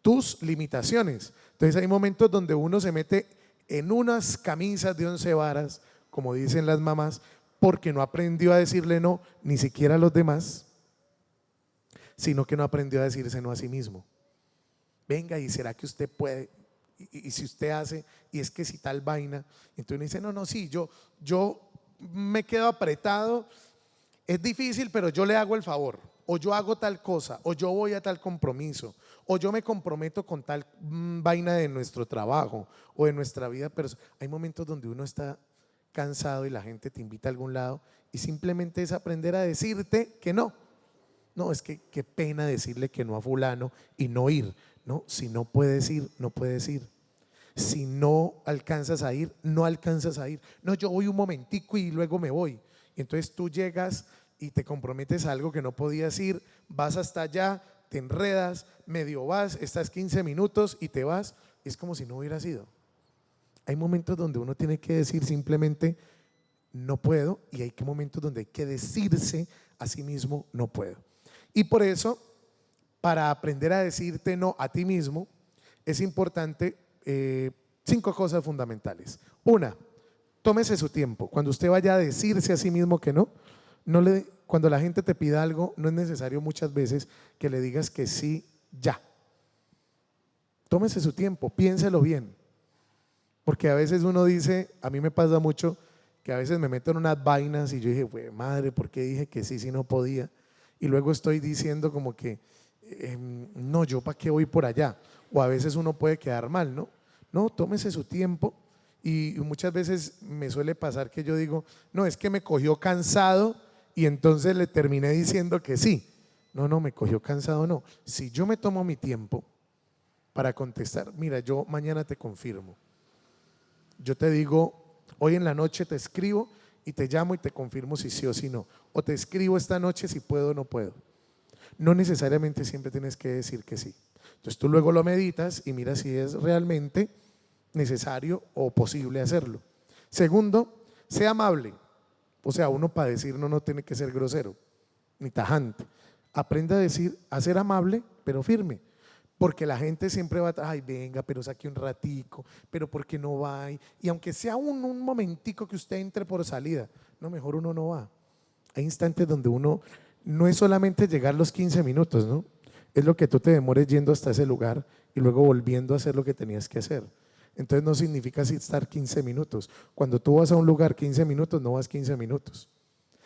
tus limitaciones. Entonces hay momentos donde uno se mete en unas camisas de 11 varas, como dicen las mamás, porque no aprendió a decirle no ni siquiera a los demás, sino que no aprendió a decirse no a sí mismo. Venga, ¿y será que usted puede? Y si usted hace, y es que si tal vaina, entonces uno dice, no, sí, yo me quedo apretado, es difícil, pero yo le hago el favor, o yo hago tal cosa, o yo voy a tal compromiso, o yo me comprometo con tal vaina de nuestro trabajo o de nuestra vida personal. Hay momentos donde uno está cansado y la gente te invita a algún lado y simplemente es aprender a decirte que no. No, es que qué pena decirle que no a fulano y no ir. No, si no puedes ir, no puedes ir. Si no alcanzas a ir, no alcanzas a ir. No, yo voy un momentico y luego me voy. Y entonces tú llegas y te comprometes a algo que no podías ir, vas hasta allá, te enredas, medio vas, estás 15 minutos y te vas. Es como si no hubieras ido. Hay momentos donde uno tiene que decir simplemente no puedo, y hay momentos donde hay que decirse a sí mismo no puedo. Y por eso, para aprender a decirte no a ti mismo, es importante 5 cosas fundamentales. Una, tómese su tiempo. Cuando usted vaya a decirse a sí mismo que no, cuando la gente te pida algo, no es necesario muchas veces que le digas que sí ya. Tómese su tiempo, piénselo bien. Porque a veces uno dice, a mí me pasa mucho, que a veces me meto en unas vainas y yo dije, güey, madre, ¿por qué dije que sí si no podía? Y luego estoy diciendo como que, no, yo para qué voy por allá. O a veces uno puede quedar mal, ¿no? No, tómese su tiempo. Y muchas veces me suele pasar que yo digo, no, es que me cogió cansado y entonces le terminé diciendo que sí. No, me cogió cansado, no. Si yo me tomo mi tiempo para contestar, mira, yo mañana te confirmo. Yo te digo, hoy en la noche te escribo y te llamo y te confirmo si sí o si no. O te escribo esta noche si puedo o no puedo. No necesariamente siempre tienes que decir que sí. Entonces tú luego lo meditas y miras si es realmente necesario o posible hacerlo. Segundo, sea amable. O sea, uno para decir no tiene que ser grosero ni tajante. Aprenda a ser amable, pero firme. Porque la gente siempre va a, ay, venga, pero saque un ratico, pero ¿por qué no va? Y aunque sea un momentico que usted entre por salida, no, mejor uno no va. Hay instantes donde uno, no es solamente llegar los 15 minutos, ¿no? Es lo que tú te demores yendo hasta ese lugar y luego volviendo a hacer lo que tenías que hacer. Entonces no significa así estar 15 minutos. Cuando tú vas a un lugar 15 minutos, no vas 15 minutos.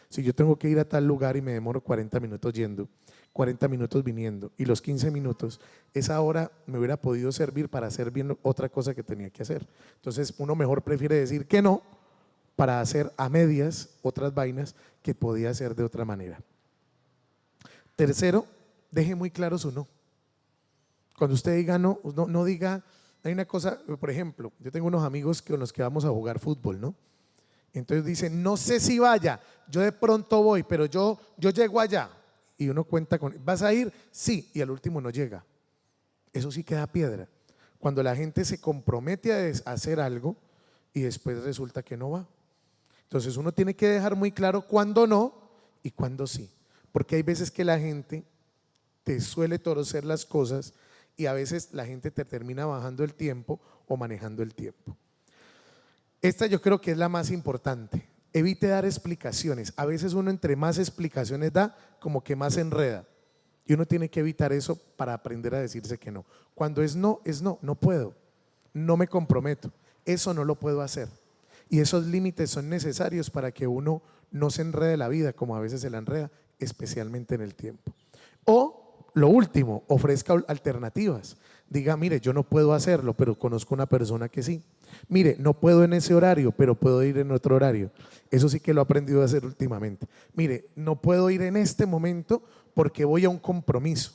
Si yo tengo que ir a tal lugar y me demoro 40 minutos yendo, 40 minutos viniendo y los 15 minutos, esa hora me hubiera podido servir para hacer bien otra cosa que tenía que hacer. Entonces uno mejor prefiere decir que no para hacer a medias otras vainas que podía hacer de otra manera. Tercero, deje muy claro su no. Cuando usted diga no, no diga, hay una cosa, por ejemplo, yo tengo unos amigos con los que vamos a jugar fútbol, ¿no? Entonces dicen, no sé si vaya, yo de pronto voy, pero yo llego allá. Y uno cuenta con, ¿vas a ir? Sí, y al último no llega. Eso sí queda piedra. Cuando la gente se compromete a hacer algo y después resulta que no va. Entonces uno tiene que dejar muy claro cuándo no y cuándo sí, porque hay veces que la gente te suele torcer las cosas y a veces la gente te termina bajando el tiempo o manejando el tiempo. Esta yo creo que es la más importante. Evite dar explicaciones. A veces uno entre más explicaciones da, como que más se enreda. Y uno tiene que evitar eso para aprender a decirse que no. Cuando es no, no puedo, no me comprometo, eso no lo puedo hacer. Y esos límites son necesarios para que uno no se enrede la vida como a veces se la enreda, especialmente en el tiempo. O lo último, ofrezca alternativas. Diga, mire, yo no puedo hacerlo, pero conozco una persona que sí. Mire, no puedo en ese horario, pero puedo ir en otro horario. Eso sí que lo he aprendido a hacer últimamente. Mire, no puedo ir en este momento porque voy a un compromiso,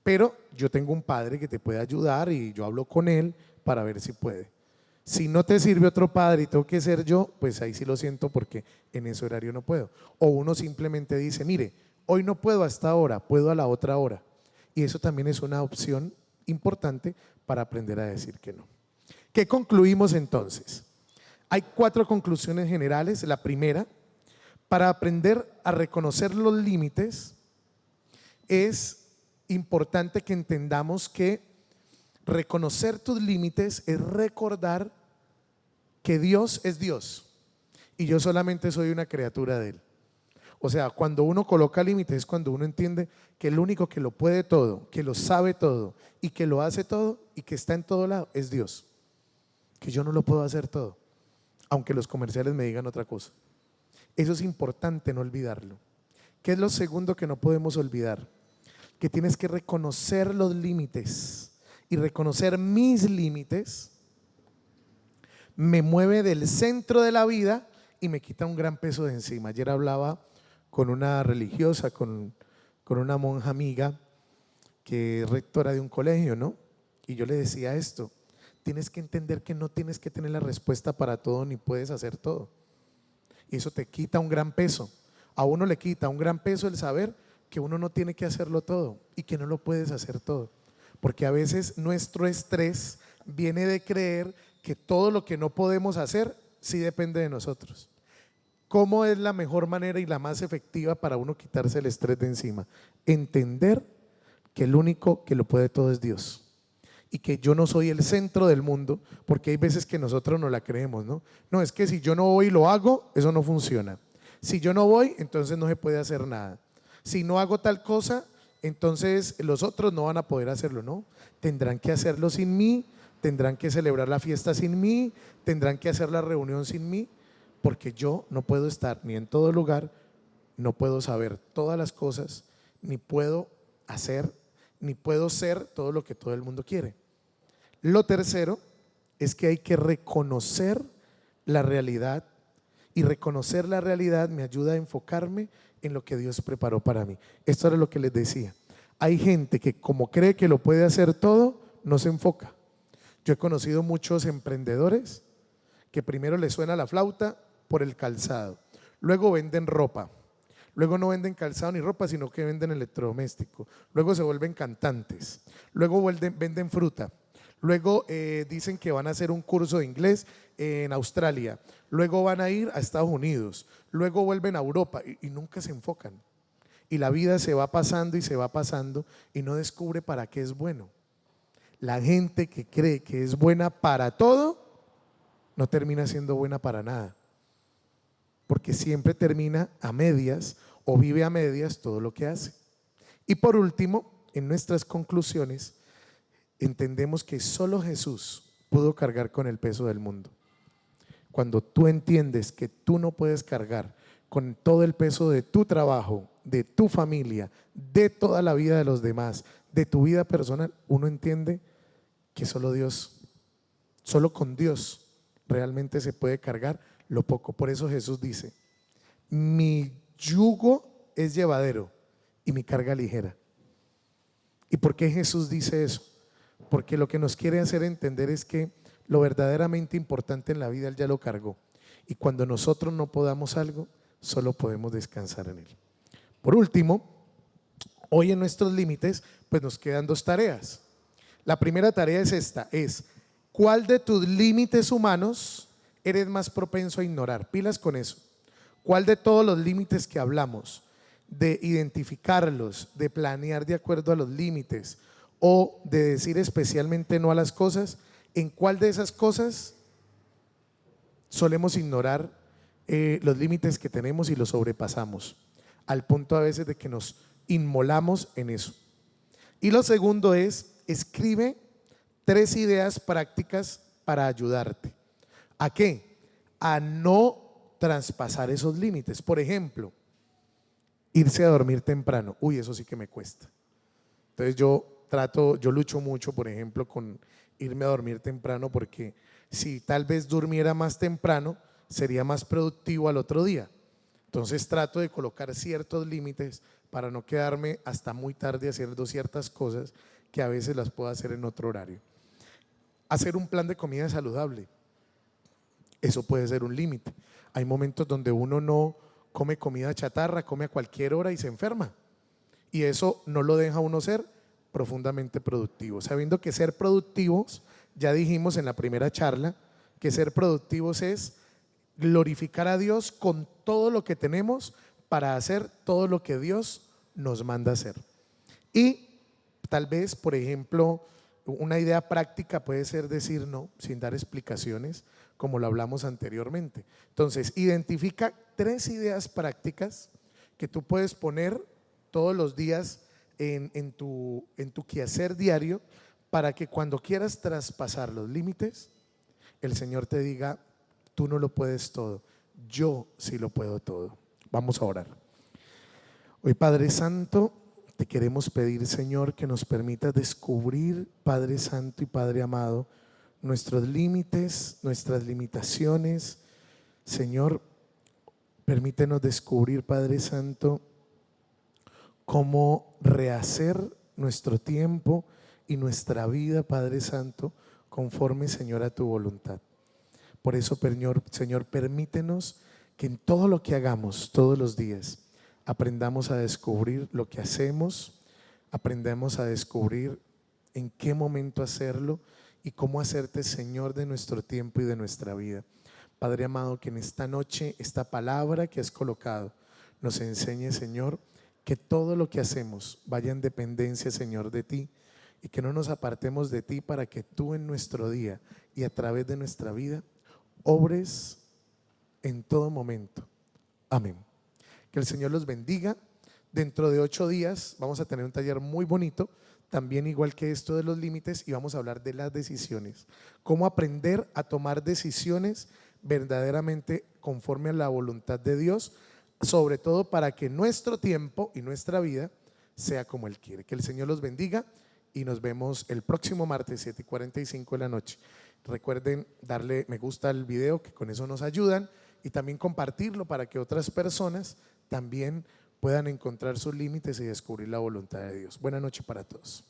pero yo tengo un padre que te puede ayudar y yo hablo con él para ver si puede. Si no te sirve otro padre y tengo que ser yo, pues ahí sí lo siento porque en ese horario no puedo. O uno simplemente dice, mire, hoy no puedo hasta ahora, puedo a la otra hora. Y eso también es una opción importante para aprender a decir que no. ¿Qué concluimos entonces? Hay 4 conclusiones generales. La primera, para aprender a reconocer los límites, es importante que entendamos que reconocer tus límites es recordar que Dios es Dios y yo solamente soy una criatura de Él. O sea, cuando uno coloca límites es cuando uno entiende que el único que lo puede todo, que lo sabe todo y que lo hace todo y que está en todo lado es Dios. Que yo no lo puedo hacer todo, aunque los comerciales me digan otra cosa. Eso es importante no olvidarlo. ¿Qué es lo segundo que no podemos olvidar? Que tienes que reconocer los límites. Y reconocer mis límites me mueve del centro de la vida y me quita un gran peso de encima. Ayer hablaba con una religiosa, con una monja amiga que es rectora de un colegio, ¿no? Y yo le decía esto: tienes que entender que no tienes que tener la respuesta para todo ni puedes hacer todo. Y eso te quita un gran peso. A uno le quita un gran peso el saber que uno no tiene que hacerlo todo y que no lo puedes hacer todo. Porque a veces nuestro estrés viene de creer que todo lo que no podemos hacer sí depende de nosotros. ¿Cómo es la mejor manera y la más efectiva para uno quitarse el estrés de encima? Entender que el único que lo puede todo es Dios y que yo no soy el centro del mundo, porque hay veces que nosotros no la creemos, ¿no? No, es que si yo no voy y lo hago, eso no funciona. Si yo no voy, entonces no se puede hacer nada. Si no hago tal cosa, entonces los otros no van a poder hacerlo, ¿no? Tendrán que hacerlo sin mí, tendrán que celebrar la fiesta sin mí, tendrán que hacer la reunión sin mí, porque yo no puedo estar ni en todo lugar, no puedo saber todas las cosas, ni puedo hacer, ni puedo ser todo lo que todo el mundo quiere. Lo tercero es que hay que reconocer la realidad, y reconocer la realidad me ayuda a enfocarme en lo que Dios preparó para mí. Esto era lo que les decía. Hay gente que como cree que lo puede hacer todo, no se enfoca. Yo he conocido muchos emprendedores que primero les suena la flauta por el calzado, luego venden ropa, luego no venden calzado ni ropa, sino que venden electrodoméstico, luego se vuelven cantantes, luego venden fruta, luego dicen que van a hacer un curso de inglés en Australia, luego van a ir a Estados Unidos, luego vuelven a Europa y nunca se enfocan. Y la vida se va pasando y se va pasando y no descubre para qué es bueno. La gente que cree que es buena para todo, no termina siendo buena para nada, porque siempre termina a medias o vive a medias todo lo que hace. Y por último, en nuestras conclusiones, entendemos que solo Jesús pudo cargar con el peso del mundo. Cuando tú entiendes que tú no puedes cargar con todo el peso de tu trabajo, de tu familia, de toda la vida de los demás, de tu vida personal, uno entiende que solo Dios, solo con Dios realmente se puede cargar lo poco. Por eso Jesús dice: mi yugo es llevadero y mi carga ligera. ¿Y por qué Jesús dice eso? Porque lo que nos quiere hacer entender es que lo verdaderamente importante en la vida Él ya lo cargó, y cuando nosotros no podamos algo, solo podemos descansar en Él. Por último, hoy en nuestros límites pues nos quedan 2 tareas. La primera tarea es esta, es: ¿cuál de tus límites humanos eres más propenso a ignorar? Pilas con eso. ¿Cuál de todos los límites que hablamos, de identificarlos, de planear de acuerdo a los límites o de decir especialmente no a las cosas, en cuál de esas cosas solemos ignorar los límites que tenemos y los sobrepasamos, al punto a veces de que nos inmolamos en eso? Y lo segundo es, escribe 3 ideas prácticas para ayudarte. ¿A qué? A no traspasar esos límites. Por ejemplo, irse a dormir temprano. Uy, eso sí que me cuesta. Entonces yo lucho mucho, por ejemplo, con irme a dormir temprano, porque si tal vez durmiera más temprano, sería más productivo al otro día. Entonces trato de colocar ciertos límites para no quedarme hasta muy tarde haciendo ciertas cosas que a veces las puedo hacer en otro horario. Hacer un plan de comida saludable, eso puede ser un límite. Hay momentos donde uno no come comida chatarra, come a cualquier hora y se enferma. Y eso no lo deja a uno ser profundamente productivo. Sabiendo que ser productivos, ya dijimos en la primera charla, que ser productivos es glorificar a Dios con todo lo que tenemos para hacer todo lo que Dios nos manda hacer. Y tal vez, por ejemplo, una idea práctica puede ser decir no sin dar explicaciones, como lo hablamos anteriormente. Entonces, identifica 3 ideas prácticas que tú puedes poner todos los días en tu quehacer diario, para que cuando quieras traspasar los límites, el Señor te diga: tú no lo puedes todo, yo sí lo puedo todo. Vamos a orar. Hoy, Padre Santo, te queremos pedir, Señor, que nos permita descubrir, Padre Santo y Padre amado, nuestros límites, nuestras limitaciones. Señor, permítenos descubrir, Padre Santo, cómo rehacer nuestro tiempo y nuestra vida, Padre Santo, conforme, Señor, a tu voluntad. Por eso, Señor, permítenos que en todo lo que hagamos todos los días aprendamos a descubrir lo que hacemos, aprendamos a descubrir en qué momento hacerlo y cómo hacerte Señor de nuestro tiempo y de nuestra vida. Padre amado, que en esta noche esta palabra que has colocado nos enseñe, Señor, que todo lo que hacemos vaya en dependencia, Señor, de ti, y que no nos apartemos de ti, para que tú en nuestro día y a través de nuestra vida obres en todo momento. Amén. Que el Señor los bendiga. Dentro de 8 días vamos a tener un taller muy bonito, también igual que esto de los límites, y vamos a hablar de las decisiones. Cómo aprender a tomar decisiones verdaderamente conforme a la voluntad de Dios, sobre todo para que nuestro tiempo y nuestra vida sea como Él quiere. Que el Señor los bendiga y nos vemos el próximo martes 7:45 de la noche. Recuerden darle me gusta al video, que con eso nos ayudan, y también compartirlo para que otras personas también puedan encontrar sus límites y descubrir la voluntad de Dios. Buena noche para todos.